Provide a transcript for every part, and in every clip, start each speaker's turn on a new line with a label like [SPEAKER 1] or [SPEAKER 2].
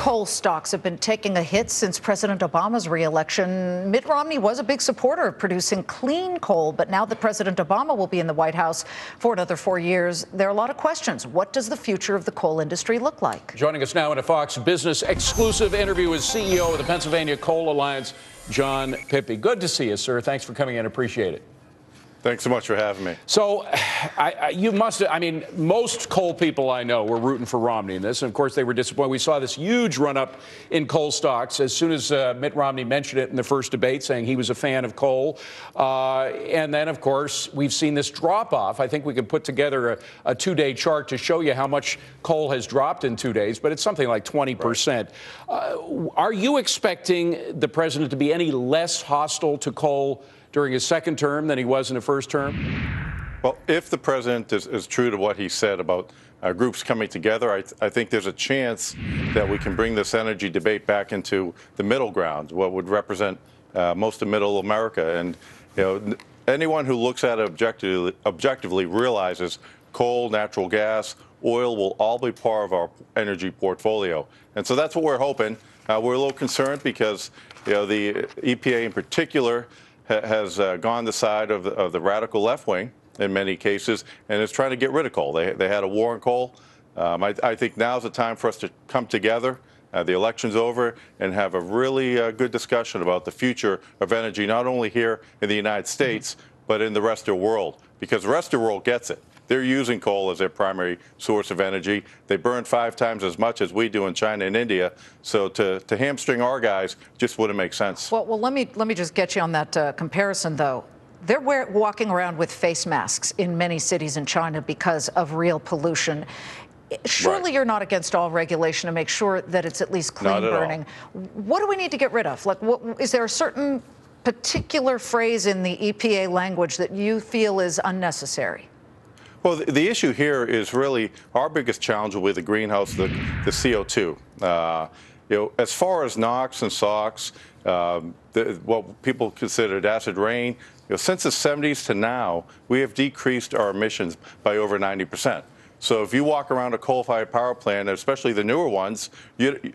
[SPEAKER 1] coal stocks have been taking a hit since President Obama's re-election. Mitt Romney was a big supporter of producing clean coal, but now that President Obama will be in the White House for another 4 years, there are a lot of questions. What does the future of the coal industry look like?
[SPEAKER 2] Joining us now in a Fox Business exclusive interview is CEO of the Pennsylvania Coal Alliance, John Pippy. Good to see you, sir. Thanks for coming in. Appreciate it.
[SPEAKER 3] Thanks so much for having me.
[SPEAKER 2] So most coal people I know were rooting for Romney in this. And of course, they were disappointed. We saw this huge run up in coal stocks as soon as Mitt Romney mentioned it in the first debate, saying he was a fan of coal. And then, of course, we've seen this drop off. I think we could put together a 2-day chart to show you how much coal has dropped in 2 days, but it's something like 20%. Right. Are you expecting the president to be any less hostile to coal during his second term than he was in the first term?
[SPEAKER 3] Well, if the president is true to what he said about groups coming together, I think there's a chance that we can bring this energy debate back into the middle ground, what would represent most of middle America. And anyone who looks at it objectively realizes coal, natural gas, oil will all be part of our energy portfolio. And so that's what we're hoping. We're a little concerned because the EPA in particular has gone the side of the radical left wing in many cases and is trying to get rid of coal. They had a war on coal. I think now's the time for us to come together. The election's over and have a really good discussion about the future of energy, not only here in the United States, but in the rest of the world, because the rest of the world gets it. They're using coal as their primary source of energy. They burn 5 times as much as we do in China and India. So to hamstring our guys just wouldn't make sense.
[SPEAKER 1] Well, let me just get you on that comparison, though. They're walking around with face masks in many cities in China because of real pollution. Surely right. You're not against all regulation to make sure that it's at least clean burning. What do we need to get rid of? Like, is there a certain particular phrase in the EPA language that you feel is unnecessary?
[SPEAKER 3] Well, the issue here is really our biggest challenge with the greenhouse, the CO2. As far as NOx and SOx, what people considered acid rain, since the 70s to now, we have decreased our emissions by over 90%. So if you walk around a coal-fired power plant, especially the newer ones, you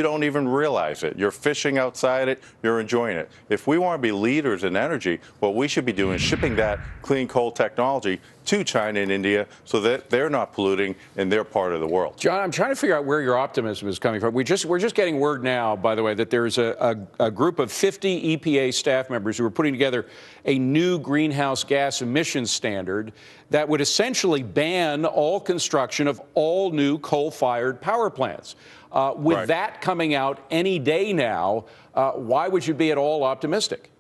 [SPEAKER 3] don't even realize it. You're fishing outside it. You're enjoying it. If we want to be leaders in energy, what we should be doing is shipping that clean coal technology to China and India so that they're not polluting in their part of the world.
[SPEAKER 2] John, I'm trying to figure out where your optimism is coming from. We're just getting word now, by the way, that there's a group of 50 EPA staff members who are putting together a new greenhouse gas emissions standard that would essentially ban all construction of all new coal-fired power plants. With
[SPEAKER 3] right.
[SPEAKER 2] that coming out any day now, why would you be at all optimistic?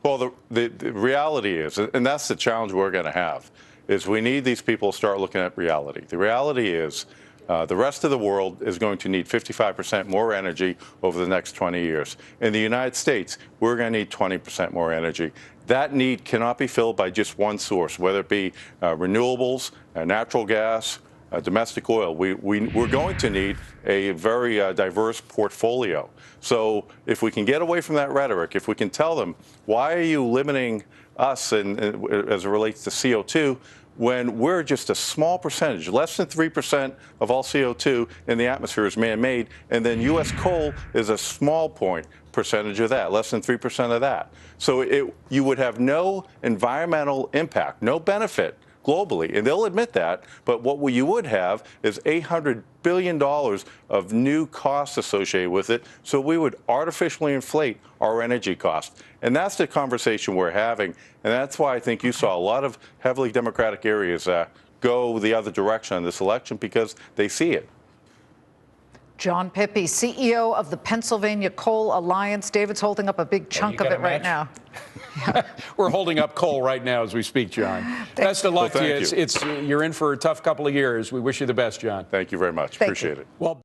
[SPEAKER 3] Well, the reality is, and that's the challenge we're going to have, is we need these people to start looking at reality. The reality is the rest of the world is going to need 55% more energy over the next 20 years. In the United States, we're going to need 20% more energy. That need cannot be filled by just one source, whether it be renewables, natural gas, domestic oil. We're going to need a very diverse portfolio. So if we can get away from that rhetoric, if we can tell them, why are you limiting us as it relates to CO2 when we're just a small percentage, less than 3% of all CO2 in the atmosphere is man-made, and then U.S. coal is a small percentage of that, less than 3% of that. So you would have no environmental impact, no benefit globally, and they'll admit that, but what you would have is $800 billion of new costs associated with it, so we would artificially inflate our energy costs. And that's the conversation we're having, and that's why I think you saw a lot of heavily Democratic areas go the other direction on this election, because they see it.
[SPEAKER 1] John Pippy, CEO of the Pennsylvania Coal Alliance. David's holding up a big chunk of it right now.
[SPEAKER 2] We're holding up coal right now as we speak, John. Best of luck to you. You're in for a tough couple of years. We wish you the best, John.
[SPEAKER 3] Thank you very much. Appreciate it.
[SPEAKER 2] Well.